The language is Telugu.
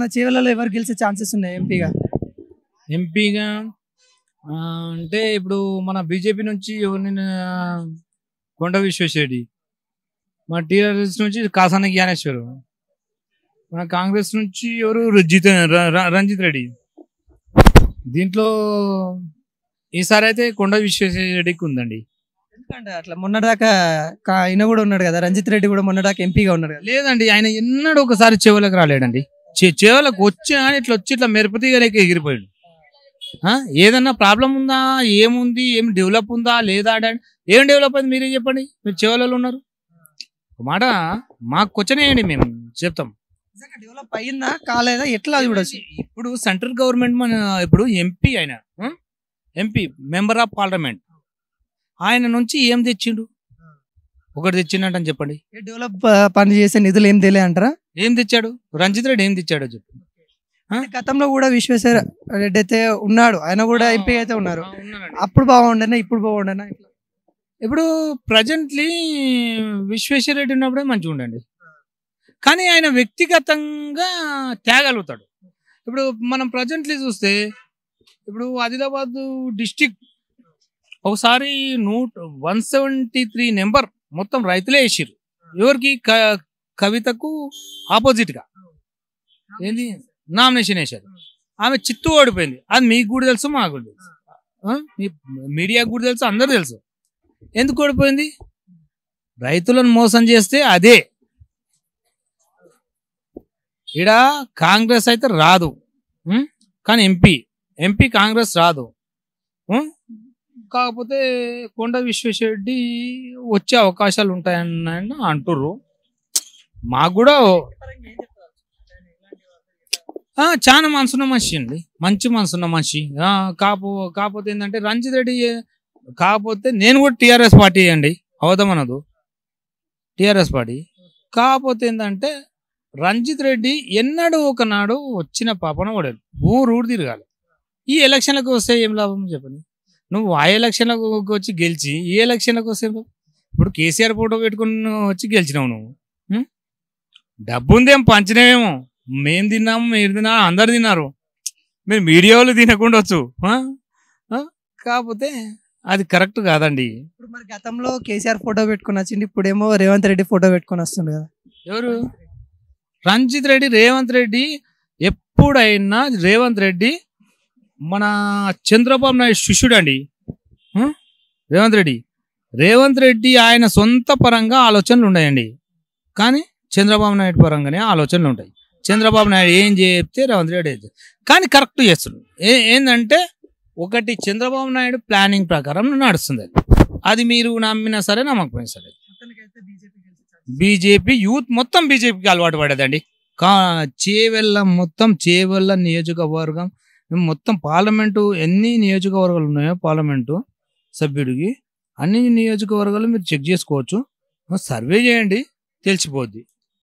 మన చేవెళ్ళలో ఎవరు గెలిచే ఛాన్సెస్ ఉన్నాయి ఎంపీగా? ఎంపీగా అంటే ఇప్పుడు మన బీజేపీ నుంచి ఎవరిని కొండ విశ్వేశ్వరరెడ్డి, మన టీఆర్ఎస్ నుంచి కాసాని జ్ఞానేశ్వర్, మన కాంగ్రెస్ నుంచి ఎవరు రంజిత్ రెడ్డి. దీంట్లో ఈసారి అయితే కొండ విశ్వేశ్వరరెడ్డికి ఉందండి. ఎందుకంటే అట్లా మొన్నటిదాకా ఆయన కూడా ఉన్నాడు కదా, రంజిత్ రెడ్డి కూడా మొన్నటిదాకా ఎంపీగా ఉన్నాడు కదా. లేదండి, ఆయన ఎన్నడూ ఒకసారి చెవులకు రాలేడండి. చెవులకు వచ్చి అని ఇట్లా వచ్చి ఇట్లా మెరుపుతీగా ఎగిరిపోయాడు. ఏదన్నా ప్రాబ్లం ఉందా, ఏముంది, ఏం డెవలప్ ఉందా లేదా, ఏం డెవలప్ అయింది మీరే చెప్పండి. మీరు చెవులలో ఉన్నారు. ఒక మాట మాకు క్వశ్చన్ వేయండి, మేము చెప్తాం. డెవలప్ అయ్యిందా కాలేదా ఎట్లా అది కూడా. ఇప్పుడు సెంట్రల్ గవర్నమెంట్ మన ఇప్పుడు ఎంపీ ఆయన ఎంపీ మెంబర్ ఆఫ్ పార్లమెంట్, ఆయన నుంచి ఏం తెచ్చిండు? ఒకటి తెచ్చిండని చెప్పండి. డెవలప్ పని చేసే నిధులు ఏం తెలియ అంటారా? ఏం తెచ్చాడు రంజిత్ రెడ్డి? ఏం తెచ్చాడో చెప్పు. గతంలో కూడా విశ్వేశ్వర రెడ్డి అయితే ఉన్నాడు, ఆయన కూడా ఎంపీ అయితే ఉన్నారు. అప్పుడు బాగుండేనా ఇప్పుడు బాగుండేనా? ఇప్పుడు ప్రజెంట్లీ విశ్వేశ్వర రెడ్డి ఉన్నప్పుడే మంచిగా ఉండండి, కానీ ఆయన వ్యక్తిగతంగా తేగలుగుతాడు. ఇప్పుడు మనం ప్రజెంట్లీ చూస్తే ఇప్పుడు ఆదిలాబాద్ డిస్టిక్ ఒకసారి 173 నెంబర్ మొత్తం రైతులే వేసారు. ఎవరికి? కవితకు ఆపోజిట్ గా ఏంది నామినేషన్ వేశారు. ఆమె చిత్తు ఓడిపోయింది. అది మీకు కూడా తెలుసు, మాకు కూడా తెలుసు, మీడియాకు కూడా తెలుసు, అందరూ తెలుసు. ఎందుకు ఓడిపోయింది? రైతులను మోసం చేస్తే అదే. ఈడ కాంగ్రెస్ అయితే రాదు, కానీ ఎంపీ కాంగ్రెస్ రాదు. కాకపోతే కొండ విశ్వేశ్వరరెడ్డి వచ్చే అవకాశాలు ఉంటాయని అంటుర్రు. మాకు కూడా చాలా మనసున్న మనిషి అండి, మంచి మనసున్న మనిషి. కాకపోతే ఏంటంటే రంజిత్ రెడ్డి, కాకపోతే నేను కూడా టీఆర్ఎస్ పార్టీ అండి, అవదమనదు టీఆర్ఎస్ పార్టీ. కాకపోతే ఏంటంటే రంజిత్ రెడ్డి ఎన్నడూ ఒకనాడు వచ్చిన పాపన పడాడు, ఊరు తిరగాలి. ఈ ఎలక్షన్లకు వస్తే ఏం లాభం చెప్పండి? నువ్వు ఆ ఎలక్షన్లకు వచ్చి గెలిచి ఈ ఎలక్షన్లకు వస్తే ఇప్పుడు కేసీఆర్ ఫోటో పెట్టుకుని వచ్చి గెలిచినావు నువ్వు. డబ్బు ఉందేం పంచినవేమో, మేము తిన్నాము, మీరు తిన్నా, అందరు తిన్నారు, మీరు మీడియా వాళ్ళు తినకుండా వచ్చు. కాకపోతే అది కరెక్ట్ కాదండి. ఇప్పుడు మరి గతంలో కేసీఆర్ ఫోటో పెట్టుకుని వచ్చింది, ఇప్పుడేమో రేవంత్ రెడ్డి ఫోటో పెట్టుకుని వస్తుంది కదా. ఎవరు? రంజిత్ రెడ్డి, రేవంత్ రెడ్డి. ఎప్పుడైనా రేవంత్ రెడ్డి మన చంద్రబాబు నాయుడు శిష్యుడు అండి రేవంత్ రెడ్డి ఆయన సొంత పరంగా ఆలోచనలు ఉన్నాయండి, కానీ చంద్రబాబు నాయుడు పరంగానే ఆలోచనలు ఉంటాయి. చంద్రబాబు నాయుడు ఏం చెప్తే రేవంత్ రెడ్డి కానీ కరెక్ట్ చేస్తున్నాడు. ఏంటంటే ఒకటి చంద్రబాబు నాయుడు ప్లానింగ్ ప్రకారం నడుస్తుంది. అది మీరు నమ్మినా సరే నమ్మకపోయినా సరే బీజేపీ యూత్ మొత్తం బీజేపీకి అలవాటు పడేదండి. చేవెళ్ళ నియోజకవర్గం మొత్తం పార్లమెంటు ఎన్ని నియోజకవర్గాలు ఉన్నాయో పార్లమెంటు సభ్యుడికి అన్ని నియోజకవర్గాలు మీరు చెక్ చేసుకోవచ్చు, సర్వే చేయండి, తెలిసిపోద్ది.